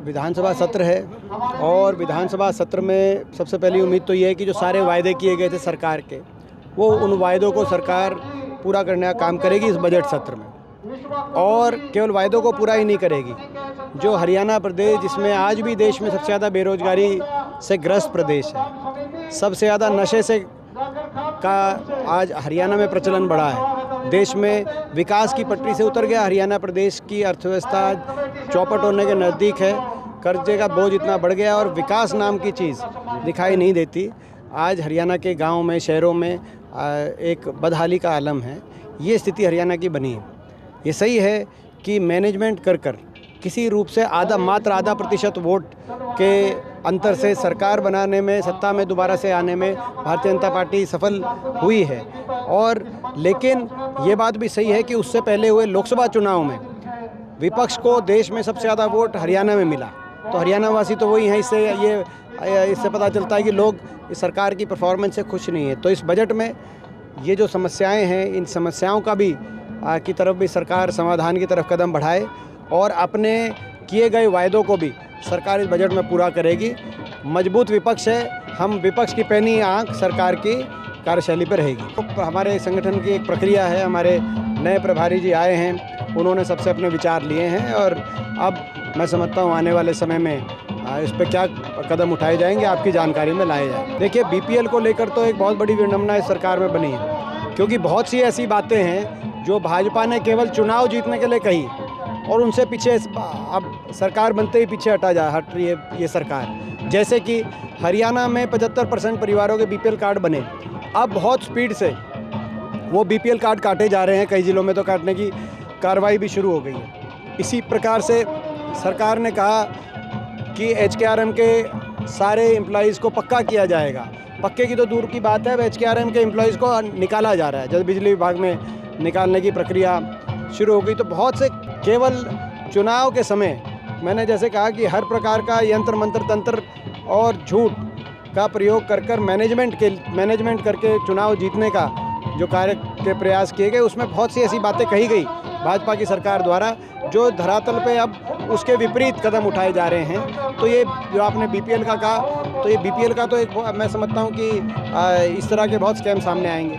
विधानसभा सत्र है और विधानसभा सत्र में सबसे पहली उम्मीद तो ये है कि जो सारे वायदे किए गए थे सरकार के, वो उन वायदों को सरकार पूरा करने का काम करेगी इस बजट सत्र में। और केवल वायदों को पूरा ही नहीं करेगी, जो हरियाणा प्रदेश जिसमें आज भी देश में सबसे ज़्यादा बेरोजगारी से ग्रस्त प्रदेश है, सबसे ज़्यादा नशे से का आज हरियाणा में प्रचलन बढ़ा है, देश में विकास की पटरी से उतर गया हरियाणा प्रदेश की अर्थव्यवस्था चौपट होने के नज़दीक है, कर्जे का बोझ इतना बढ़ गया और विकास नाम की चीज़ दिखाई नहीं देती। आज हरियाणा के गांव में, शहरों में एक बदहाली का आलम है। ये स्थिति हरियाणा की बनी है। ये सही है कि मैनेजमेंट कर किसी रूप से मात्र आधा प्रतिशत वोट के अंतर से सरकार बनाने में, सत्ता में दोबारा से आने में भारतीय जनता पार्टी सफल हुई है। और लेकिन ये बात भी सही है कि उससे पहले हुए लोकसभा चुनाव में विपक्ष को देश में सबसे ज़्यादा वोट हरियाणा में मिला। तो हरियाणा वासी तो वही हैं। इससे पता चलता है कि लोग इस सरकार की परफॉर्मेंस से खुश नहीं है। तो इस बजट में ये जो समस्याएं हैं, इन समस्याओं का भी की तरफ भी सरकार समाधान की तरफ कदम बढ़ाए और अपने किए गए वायदों को भी सरकार इस बजट में पूरा करेगी। मजबूत विपक्ष है, हम विपक्ष की पैनी आंख सरकार की कार्यशैली पर रहेगी। तो हमारे संगठन की एक प्रक्रिया है, हमारे नए प्रभारी जी आए हैं, उन्होंने सबसे अपने विचार लिए हैं और अब मैं समझता हूँ आने वाले समय में इस पर क्या कदम उठाए जाएंगे, आपकी जानकारी में लाए जाएंगे। देखिए, बीपीएल को लेकर तो एक बहुत बड़ी विडंबना इस सरकार में बनी है, क्योंकि बहुत सी ऐसी बातें हैं जो भाजपा ने केवल चुनाव जीतने के लिए कही और उनसे पीछे अब सरकार बनते ही पीछे हट रही है ये सरकार। जैसे कि हरियाणा में 75% परिवारों के बीपीएल कार्ड बने, अब बहुत स्पीड से वो बीपीएल कार्ड काटे जा रहे हैं। कई जिलों में तो काटने की कार्रवाई भी शुरू हो गई है। इसी प्रकार से सरकार ने कहा कि HKRM के सारे एम्प्लॉइज़ को पक्का किया जाएगा। पक्के की तो दूर की बात है, अब HKRM के एम्प्लॉइज़ को निकाला जा रहा है। जब बिजली विभाग में निकालने की प्रक्रिया शुरू हो गई, तो बहुत से केवल चुनाव के समय मैंने जैसे कहा कि हर प्रकार का यंत्र मंत्र तंत्र और झूठ का प्रयोग कर मैनेजमेंट करके चुनाव जीतने का जो कार्य के प्रयास किए गए, उसमें बहुत सी ऐसी बातें कही गई भाजपा की सरकार द्वारा जो धरातल पे अब उसके विपरीत कदम उठाए जा रहे हैं। तो ये जो आपने बीपीएल का कहा, तो ये बीपीएल का तो एक मैं समझता हूँ कि इस तरह के बहुत स्कैम सामने आएंगे।